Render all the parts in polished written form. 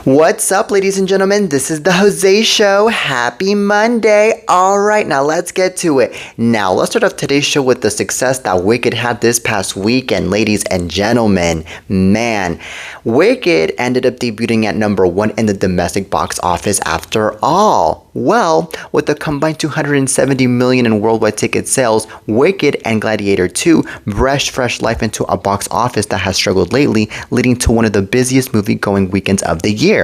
What's up, ladies and gentlemen? This is the Jose Show. Happy Monday. All right, now let's get to it. Now, let's start off today's show with the success that Wicked had this past weekend, ladies and gentlemen. Man, Wicked ended up debuting at #1 in the domestic box office after all. Well, with a combined 270 million in worldwide ticket sales, Wicked and Gladiator 2 breathed fresh life into a box office that has struggled lately, leading to one of the busiest movie-going weekends of the year.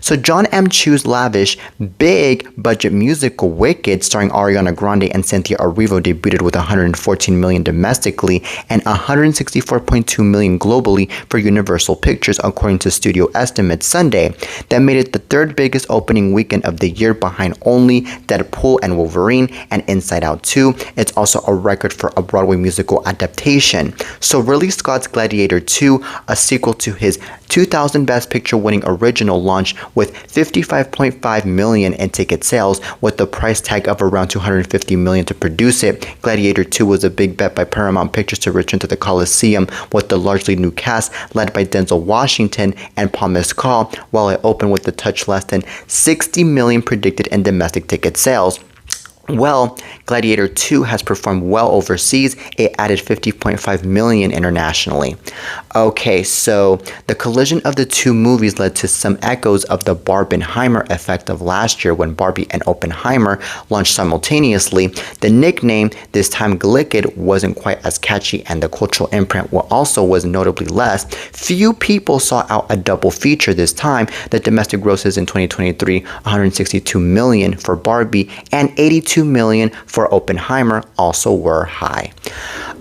So John M. Chu's lavish, big-budget musical Wicked, starring Ariana Grande and Cynthia Erivo, debuted with 114 million domestically and 164.2 million globally for Universal Pictures, according to studio estimates Sunday. That made it the third biggest opening weekend of the year, behind only Deadpool and Wolverine and Inside Out 2. It's also a record for a Broadway musical adaptation. So Ridley Scott's Gladiator 2, a sequel to his 2000 Best Picture winning original, launched with 55.5 million in ticket sales, with the price tag of around 250 million to produce it. Gladiator 2 was a big bet by Paramount Pictures to return to the Coliseum with the largely new cast led by Denzel Washington and Paul Mescal, while it opened with a touch less than 60 million predicted in domestic ticket sales. Well, Gladiator 2 has performed well overseas. It added 50.5 million internationally. Okay, so the collision of the two movies led to some echoes of the Barbenheimer effect of last year when Barbie and Oppenheimer launched simultaneously. The nickname, this time Glicked, wasn't quite as catchy, and the cultural imprint also was notably less. Few people sought out a double feature this time. The domestic grosses in 2023, 162 million for Barbie and 82 million for Oppenheimer, also were high.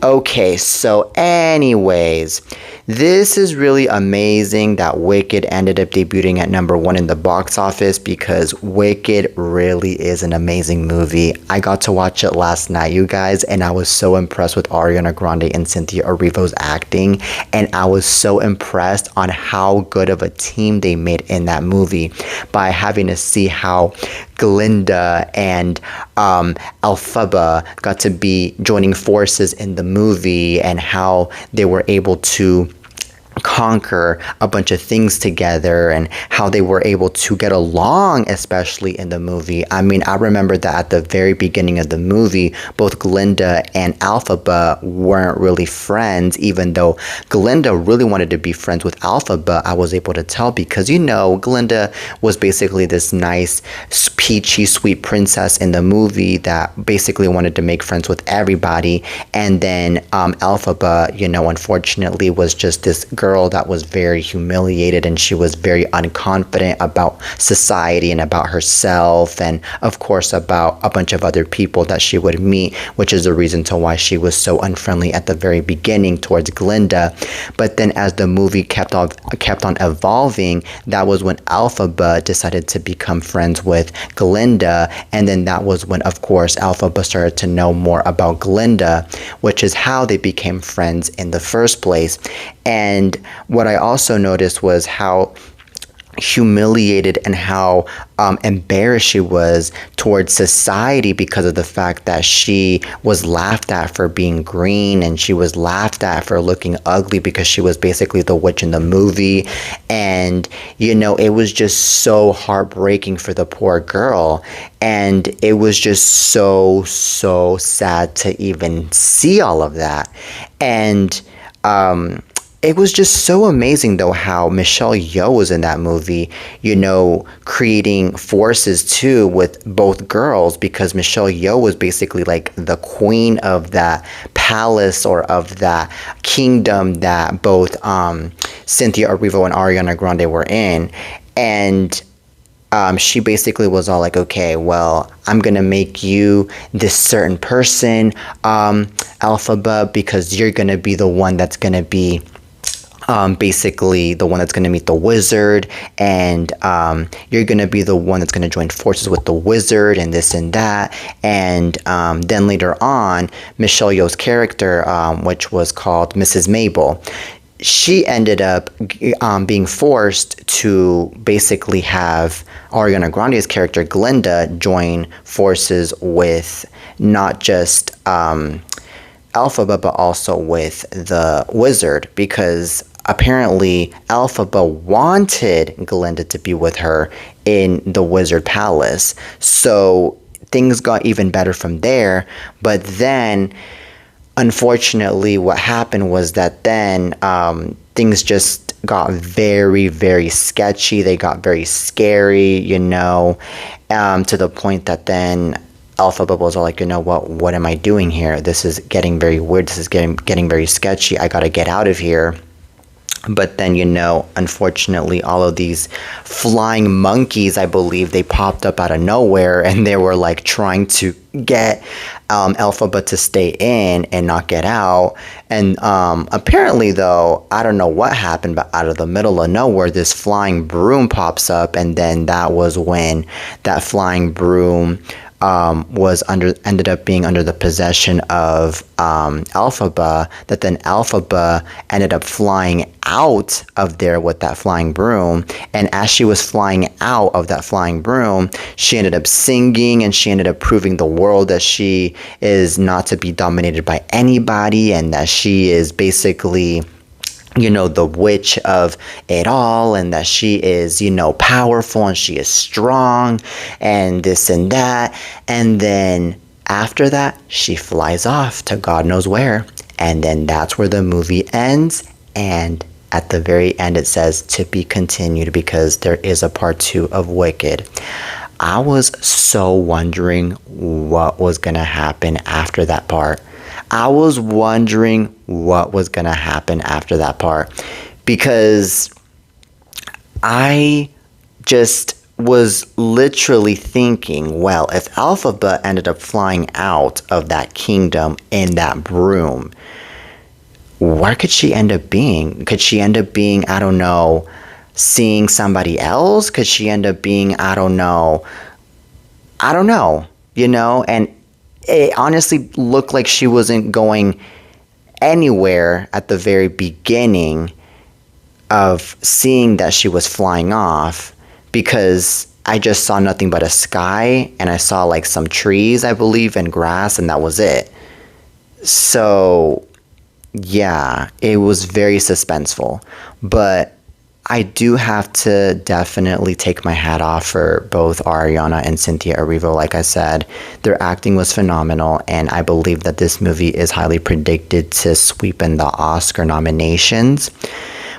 Okay, so anyways, this is really amazing that Wicked ended up debuting at #1 in the box office, because Wicked really is an amazing movie. I got to watch it last night, you guys, and I was so impressed with Ariana Grande and Cynthia Erivo's acting, and I was so impressed on how good of a team they made in that movie by having to see how Glinda and Elphaba got to be joining forces in the movie, and how they were able to conquer a bunch of things together, and how they were able to get along, especially in the movie. I mean, I remember that at the very beginning of the movie, both Glinda and Elphaba weren't really friends, even though Glinda really wanted to be friends with Elphaba. I was able to tell, because, you know, Glinda was basically this nice, peachy, sweet princess in the movie that basically wanted to make friends with everybody. And then Elphaba, you know, unfortunately was just this girl that was very humiliated, and she was very unconfident about society and about herself, and of course about a bunch of other people that she would meet, which is the reason to why she was so unfriendly at the very beginning towards Glinda. But then as the movie kept on evolving, that was when Elphaba decided to become friends with Glinda, and then that was when, of course, Elphaba started to know more about Glinda, which is how they became friends in the first place. And what I also noticed was how humiliated and how embarrassed she was towards society, because of the fact that she was laughed at for being green, and she was laughed at for looking ugly, because she was basically the witch in the movie. And, you know, it was just so heartbreaking for the poor girl, and it was just so sad to even see all of that. And it was just so amazing, though, how Michelle Yeoh was in that movie, you know, creating forces too with both girls, because Michelle Yeoh was basically like the queen of that palace, or of that kingdom that both Cynthia Erivo and Ariana Grande were in. And she basically was all like, okay, well, I'm gonna make you this certain person, Elphaba, because you're gonna be the one that's gonna be basically the one that's going to meet the wizard, and you're going to be the one that's going to join forces with the wizard, and this and that. And then later on, Michelle Yeoh's character, which was called Mrs. Mabel, she ended up being forced to basically have Ariana Grande's character Glinda join forces with not just Elphaba, but also with the wizard, because apparently Elphaba wanted Glinda to be with her in the Wizard Palace. So things got even better from there. But then, unfortunately, what happened was that then things just got very, very sketchy. They got very scary, to the point that then Elphaba was all like, you know what am I doing here? This is getting very weird. This is getting very sketchy. I gotta get out of here. But then, unfortunately, all of these flying monkeys, I believe, they popped up out of nowhere and they were like trying to get Elphaba to stay in and not get out. And apparently, though, I don't know what happened, but out of the middle of nowhere, this flying broom pops up. And then that was when that flying broom ended up being under the possession of Elphaba, that then Elphaba ended up flying out of there with that flying broom. And as she was flying out of that flying broom, she ended up singing, and she ended up proving the world that she is not to be dominated by anybody, and that she is basically the witch of it all, and that she is, powerful, and she is strong, and this and that. And then after that, she flies off to God knows where. And then that's where the movie ends. And at the very end, it says to be continued, because there is a part 2 of Wicked. I was so wondering what was going to happen after that part. I was wondering what was going to happen after that part, because I just was literally thinking, well, if Elphaba ended up flying out of that kingdom in that broom, where could she end up being? Could she end up being, I don't know, seeing somebody else? Could she end up being, I don't know, and it honestly looked like she wasn't going anywhere at the very beginning of seeing that she was flying off, because I just saw nothing but a sky, and I saw like some trees, I believe, and grass, and that was it. So yeah, it was very suspenseful. But I do have to definitely take my hat off for both Ariana and Cynthia Erivo. Like I said, their acting was phenomenal, and I believe that this movie is highly predicted to sweep in the Oscar nominations,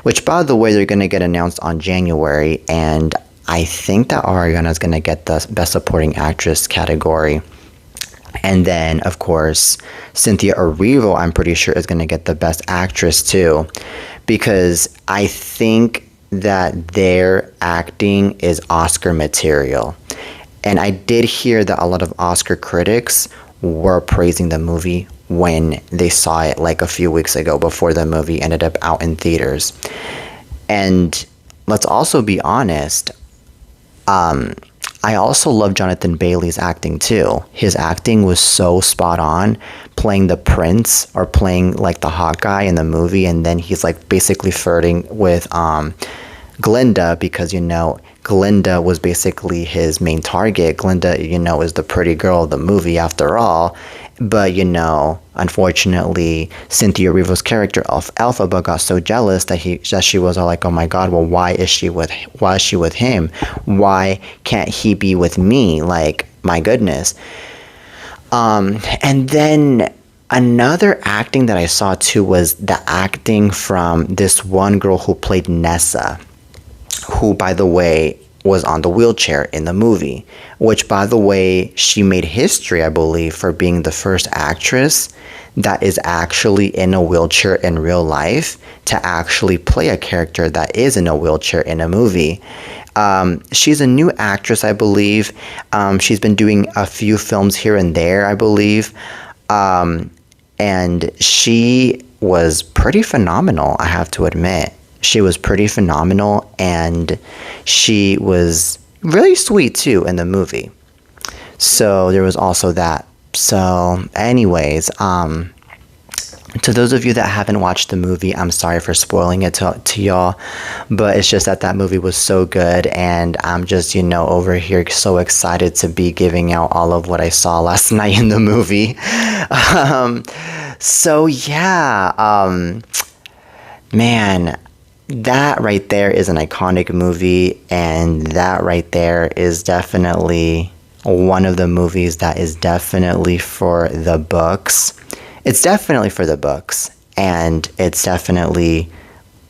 which, by the way, they're going to get announced on January, and I think that Ariana is going to get the Best Supporting Actress category. And then, of course, Cynthia Erivo, I'm pretty sure, is going to get the Best Actress too, because I think that their acting is Oscar material. And I did hear that a lot of Oscar critics were praising the movie when they saw it like a few weeks ago, before the movie ended up out in theaters. And let's also be honest, I also love Jonathan Bailey's acting too. His acting was so spot on, playing the prince, or playing like the hot guy in the movie, and then he's like basically flirting with Glinda, because Glinda was basically his main target. Glinda, is the pretty girl of the movie after all. But, unfortunately, Cynthia Erivo's character, Elphaba, got so jealous that she was all like, oh my god, well, why is she with him? Why can't he be with me? Like, my goodness. And then another acting that I saw too was the acting from this one girl who played Nessa, who, by the way, was on the wheelchair in the movie, which, by the way, she made history, I believe, for being the first actress that is actually in a wheelchair in real life to actually play a character that is in a wheelchair in a movie. She's a new actress, I believe. She's been doing a few films here and there, I believe. And she was pretty phenomenal, I have to admit. She was pretty phenomenal, and she was really sweet too in the movie. So there was also that. So anyways, to those of you that haven't watched the movie, I'm sorry for spoiling it to y'all, but it's just that movie was so good, and I'm just, over here so excited to be giving out all of what I saw last night in the movie. So yeah, man, that right there is an iconic movie, and that right there is definitely one of the movies that is definitely for the books. It's definitely for the books, and it's definitely,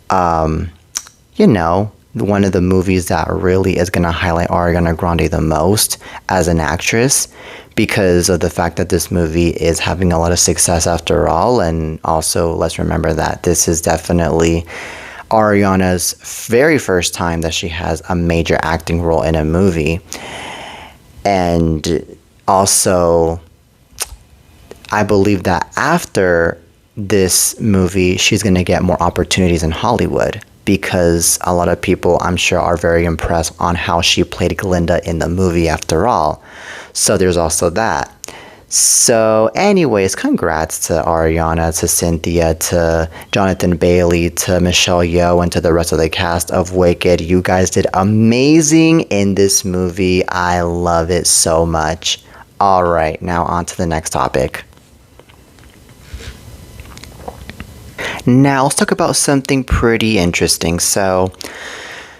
you know, one of the movies that really is going to highlight Ariana Grande the most as an actress because of the fact that this movie is having a lot of success after all. And also, let's remember that this is definitely Ariana's very first time that she has a major acting role in a movie. And also, I believe that after this movie, she's going to get more opportunities in Hollywood because a lot of people, I'm sure, are very impressed on how she played Glinda in the movie after all. So there's also that. So anyways, congrats to Ariana, to Cynthia, to Jonathan Bailey, to Michelle Yeoh, and to the rest of the cast of Wicked. You guys did amazing in this movie. I love it so much. All right, now on to the next topic. Now let's talk about something pretty interesting. So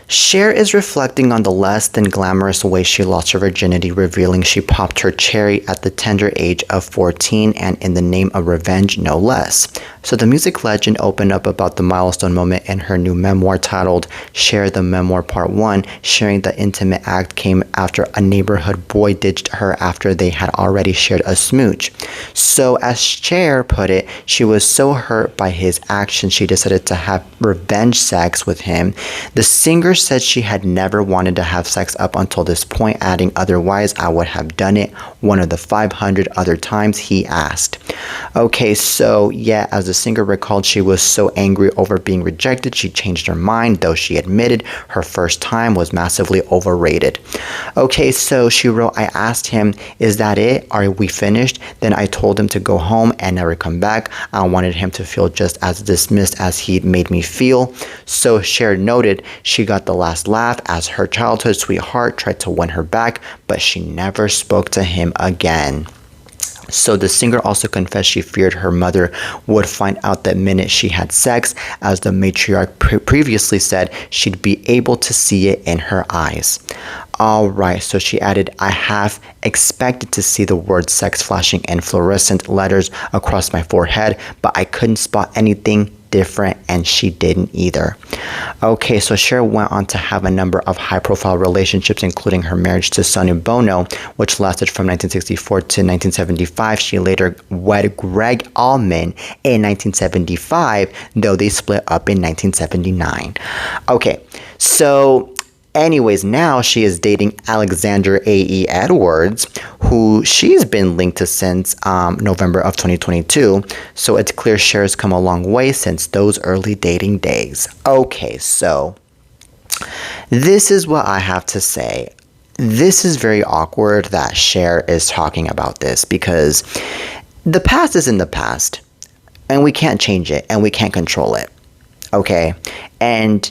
Cher is reflecting on the less than glamorous way she lost her virginity, revealing she popped her cherry at the tender age of 14 and in the name of revenge, no less. So the music legend opened up about the milestone moment in her new memoir titled Cher the Memoir Part 1, sharing the intimate act came after a neighborhood boy ditched her after they had already shared a smooch. So as Cher put it, she was so hurt by his actions she decided to have revenge sex with him. The singer said she had never wanted to have sex up until this point, adding, "Otherwise, I would have done it one of the 500 other times he asked." Okay, so yeah, as the singer recalled, she was so angry over being rejected, she changed her mind, though she admitted her first time was massively overrated. Okay, so she wrote, "I asked him, is that it? Are we finished? Then I told him to go home and never come back. I wanted him to feel just as dismissed as he'd made me feel." So Cher noted she got the last laugh as her childhood sweetheart tried to win her back, but she never spoke to him again. So the singer also confessed she feared her mother would find out the minute she had sex, as the matriarch previously said she'd be able to see it in her eyes. Alright, so she added, "I half expected to see the word sex flashing in fluorescent letters across my forehead, but I couldn't spot anything different, and she didn't either." Okay, so Cher went on to have a number of high-profile relationships, including her marriage to Sonny Bono, which lasted from 1964 to 1975. She later wed Greg Allman in 1975, though they split up in 1979. Okay, so anyways, now she is dating Alexander A.E. Edwards, who she's been linked to since November of 2022. So it's clear Cher's come a long way since those early dating days. Okay, so this is what I have to say. This is very awkward that Cher is talking about this because the past is in the past and we can't change it and we can't control it. Okay, and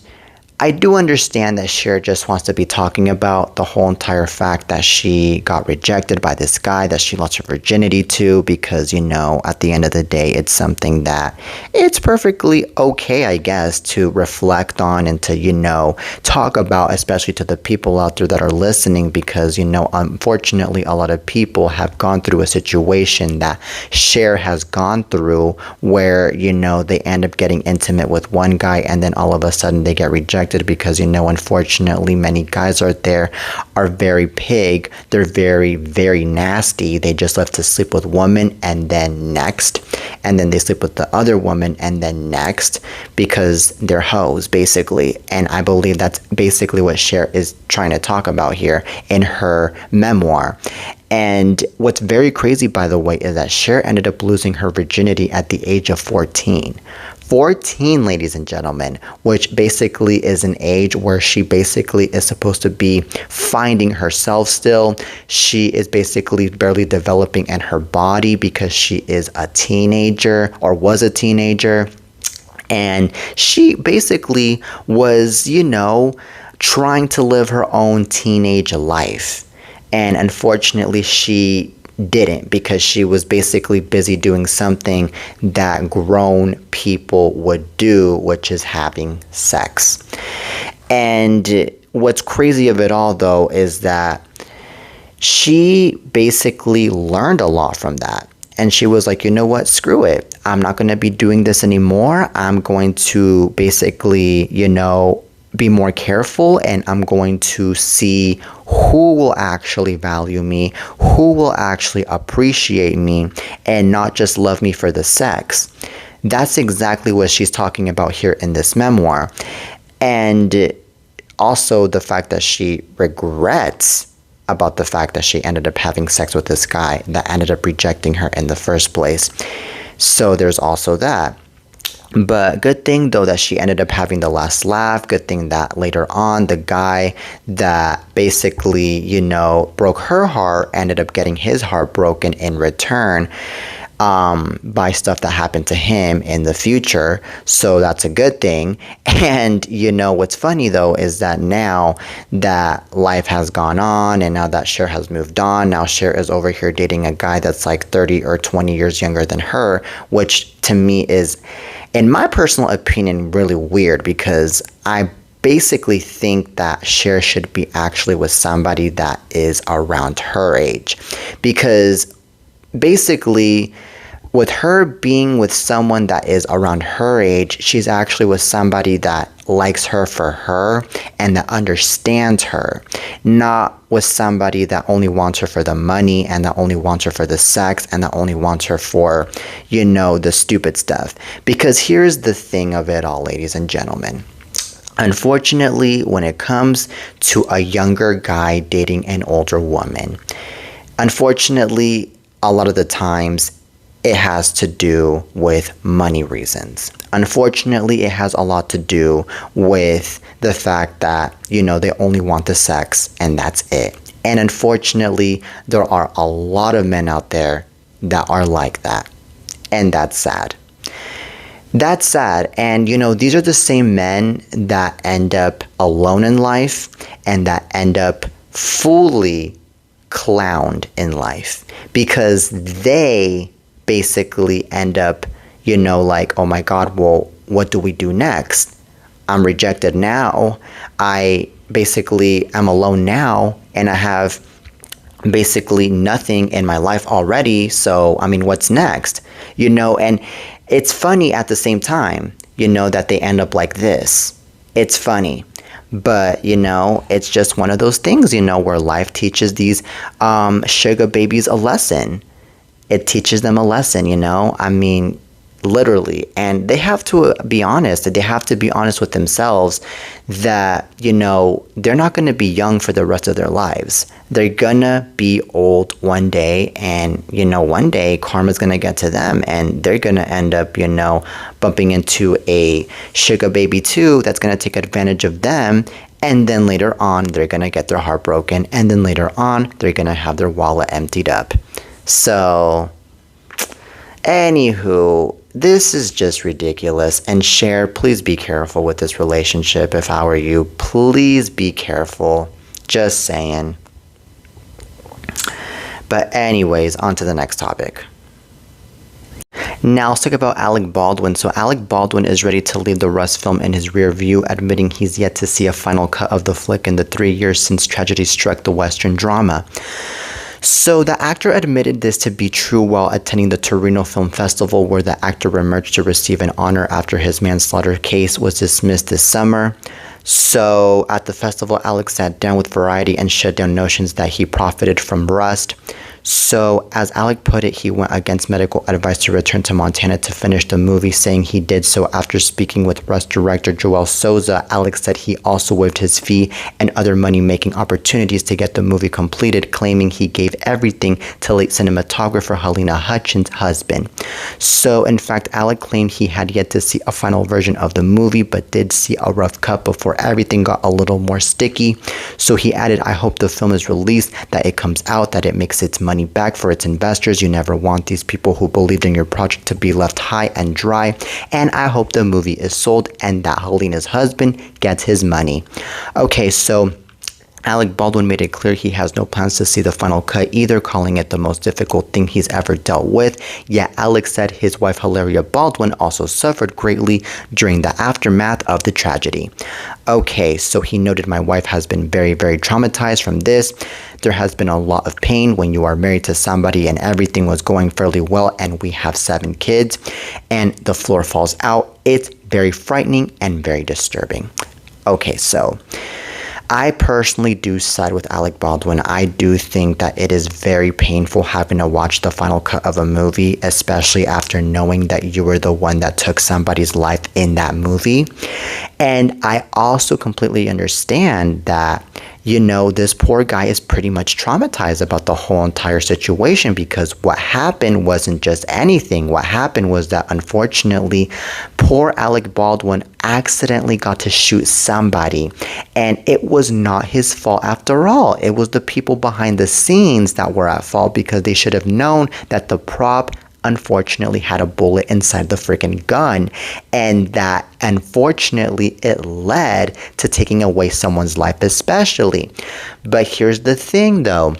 I do understand that Cher just wants to be talking about the whole entire fact that she got rejected by this guy that she lost her virginity to because, you know, at the end of the day, it's something that it's perfectly okay, I guess, to reflect on and to, you know, talk about, especially to the people out there that are listening because, you know, unfortunately, a lot of people have gone through a situation that Cher has gone through where, you know, they end up getting intimate with one guy and then all of a sudden they get rejected because, you know, unfortunately many guys out there are very pig. They're very, very nasty. They just love to sleep with women and then next, and then they sleep with the other woman and then next because they're hoes basically. And I believe that's basically what Cher is trying to talk about here in her memoir. And what's very crazy, by the way, is that Cher ended up losing her virginity at the age of 14. 14, ladies and gentlemen, which basically is an age where she basically is supposed to be finding herself still. She is basically barely developing in her body because she is a teenager or was a teenager. And she basically was, you know, trying to live her own teenage life. And unfortunately, she didn't, because she was basically busy doing something that grown people would do, which is having sex. And what's crazy of it all, though, is that she basically learned a lot from that. And she was like, you know what, screw it. I'm not going to be doing this anymore. I'm going to basically, be more careful, and I'm going to see who will actually value me, who will actually appreciate me, and not just love me for the sex. That's exactly what she's talking about here in this memoir. And also the fact that she regrets about the fact that she ended up having sex with this guy that ended up rejecting her in the first place. So there's also that. But good thing, though, that she ended up having the last laugh. Good thing that later on, the guy that basically, broke her heart ended up getting his heart broken in return, by stuff that happened to him in the future. So that's a good thing. And what's funny, though, is that now that life has gone on, and now that Cher has moved on, now Cher is over here dating a guy that's like 30 or 20 years younger than her, which to me is, in my personal opinion, really weird, because I basically think that Cher should be actually with somebody that is around her age. Because basically, with her being with someone that is around her age, she's actually with somebody that likes her for her and that understands her, not with somebody that only wants her for the money and that only wants her for the sex and that only wants her for, the stupid stuff. Because here's the thing of it all, ladies and gentlemen. Unfortunately, when it comes to a younger guy dating an older woman, unfortunately, a lot of the times, it has to do with money reasons. Unfortunately, it has a lot to do with the fact that, they only want the sex and that's it. And unfortunately, there are a lot of men out there that are like that. And that's sad. That's sad. And, these are the same men that end up alone in life and that end up fully clowned in life, because they basically end up, like, oh my God, well, what do we do next? I'm rejected now. I basically am alone now, and I have basically nothing in my life already. So, what's next? And it's funny at the same time, that they end up like this. It's funny. But, it's just one of those things, where life teaches these sugar babies a lesson. It teaches them a lesson, literally. And they have to be honest. They have to be honest with themselves that, they're not going to be young for the rest of their lives. They're going to be old one day. And, one day karma's going to get to them. And they're going to end up, bumping into a sugar baby too that's going to take advantage of them. And then later on, they're going to get their heart broken. And then later on, they're going to have their wallet emptied up. So, anywho, this is just ridiculous. And Cher, please be careful with this relationship. If I were you, please be careful. Just saying. But anyways, on to the next topic. Now let's talk about Alec Baldwin. So Alec Baldwin is ready to leave the Rust film in his rear view, admitting he's yet to see a final cut of the flick in the 3 years since tragedy struck the Western drama. So the actor admitted this to be true while attending the Torino Film Festival, where the actor emerged to receive an honor after his manslaughter case was dismissed this summer. So at the festival, Alex sat down with Variety and shut down notions that he profited from Rust. So, as Alec put it, he went against medical advice to return to Montana to finish the movie, saying he did so after speaking with Rust director Joel Souza. Alex said he also waived his fee and other money-making opportunities to get the movie completed, claiming he gave everything to late cinematographer Helena Hutchins' husband. So, in fact, Alec claimed he had yet to see a final version of the movie, but did see a rough cut before everything got a little more sticky. So he added, "I hope the film is released, that it comes out, that it makes its money back for its investors. You never want these people who believed in your project to be left high and dry. And I hope the movie is sold and that Helena's husband gets his money." Okay, so Alec Baldwin made it clear he has no plans to see the final cut either, calling it the most difficult thing he's ever dealt with. Yet Alec said his wife Hilaria Baldwin also suffered greatly during the aftermath of the tragedy. Okay, so he noted, my wife has been very, very traumatized from this. There has been a lot of pain when you are married to somebody and everything was going fairly well and we have 7 kids and the floor falls out. It's very frightening and very disturbing. Okay, so I personally do side with Alec Baldwin. I do think that it is very painful having to watch the final cut of a movie, especially after knowing that you were the one that took somebody's life in that movie. And I also completely understand that, this poor guy is pretty much traumatized about the whole entire situation, because what happened wasn't just anything. What happened was that, unfortunately, poor Alec Baldwin accidentally got to shoot somebody, and it was not his fault after all. It was the people behind the scenes that were at fault, because they should have known that the prop unfortunately had a bullet inside the freaking gun, and that unfortunately it led to taking away someone's life especially. But here's the thing though,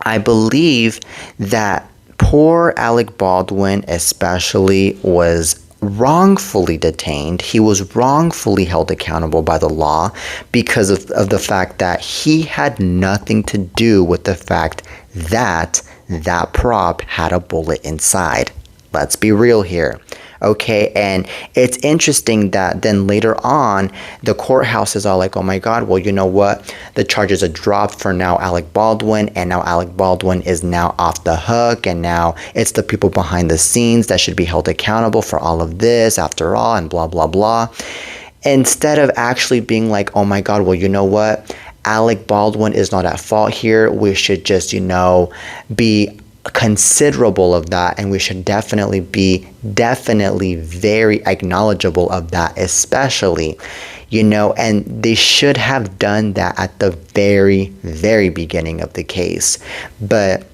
I believe that poor Alec Baldwin especially was wrongfully detained. He was wrongfully held accountable by the law because of the fact that he had nothing to do with the fact that that prop had a bullet inside. Let's be real here. Okay, and it's interesting that then later on, the courthouse is all like, oh my God, well, you know what? The charges are dropped for now Alec Baldwin, and now Alec Baldwin is now off the hook, and now it's the people behind the scenes that should be held accountable for all of this after all, and blah, blah, blah. Instead of actually being like, oh my God, well, you know what? Alec Baldwin is not at fault here. We should just, be considerable of that, and we should definitely be very acknowledgeable of that, especially, and they should have done that at the very, very beginning of the case. But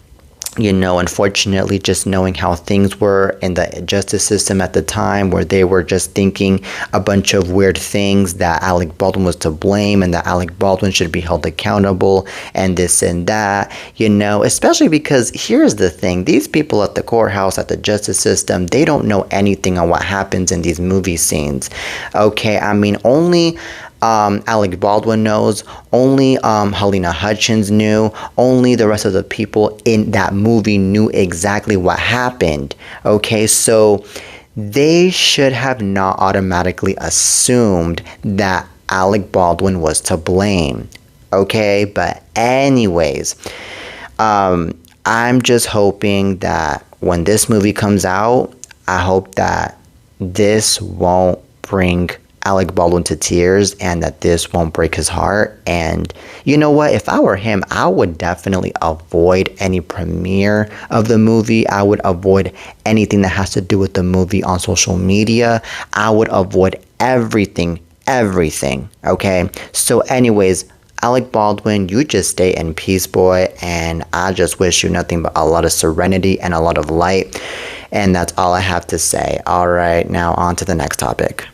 unfortunately, just knowing how things were in the justice system at the time, where they were just thinking a bunch of weird things, that Alec Baldwin was to blame and that Alec Baldwin should be held accountable and this and that, especially because here's the thing, these people at the courthouse, at the justice system, they don't know anything on what happens in these movie scenes. Okay, I mean, only Alec Baldwin knows, only Helena Hutchins knew, only the rest of the people in that movie knew exactly what happened. Okay, so they should have not automatically assumed that Alec Baldwin was to blame. Okay, but anyways, I'm just hoping that when this movie comes out, I hope that this won't bring Alec Baldwin to tears, and that this won't break his heart. And you know what? If I were him, I would definitely avoid any premiere of the movie. I would avoid anything that has to do with the movie on social media. I would avoid everything. Okay? So anyways, Alec Baldwin, you just stay in peace, boy. And I just wish you nothing but a lot of serenity and a lot of light. And that's all I have to say. All right, now on to the next topic.